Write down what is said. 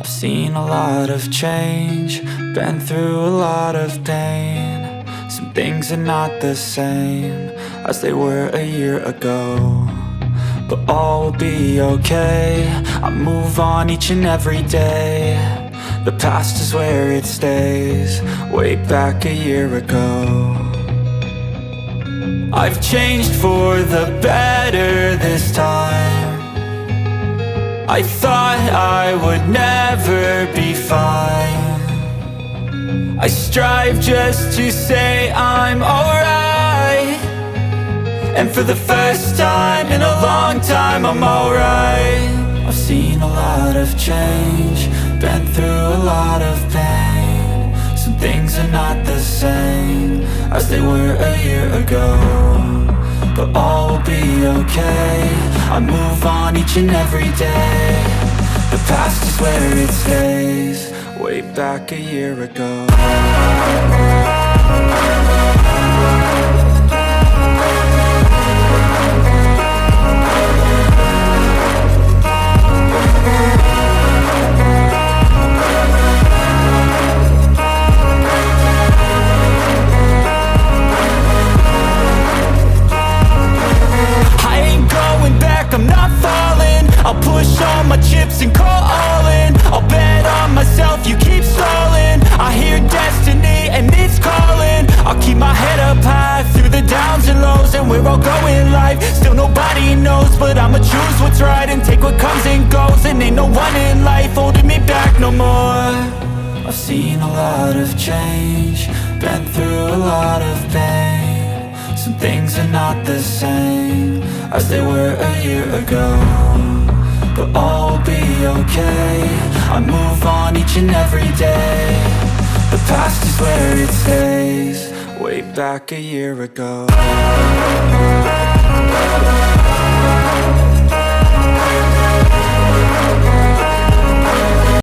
I've seen a lot of change, been through a lot of pain. Some things are not the same as they were a year ago, but all will be okay. I move on each and every day. The past is where it stays, way back a year ago. I've changed for the better this time. I thought I would never be fine. I strive just to say I'm alright, and for the first time in a long time I'm alright. I've seen a lot of change, been through a lot of pain. Some things are not the same as they were a year ago, but all will be okay. I move on each and every day. The past is where it stays, way back a year ago. I'm not falling, I'll push all my chips and call all in. I'll bet on myself, you keep stalling. I hear destiny and it's calling. I'll keep my head up high through the downs and lows, and we're all going life. Still nobody knows, but I'ma choose what's right and take what comes and goes. And ain't no one in life holding me back no more. I've seen a lot of change, been through a lot of pain. Some things are not the same as they were a year ago, but all will be okay. I move on each and every day. The past is where it stays, way back a year ago.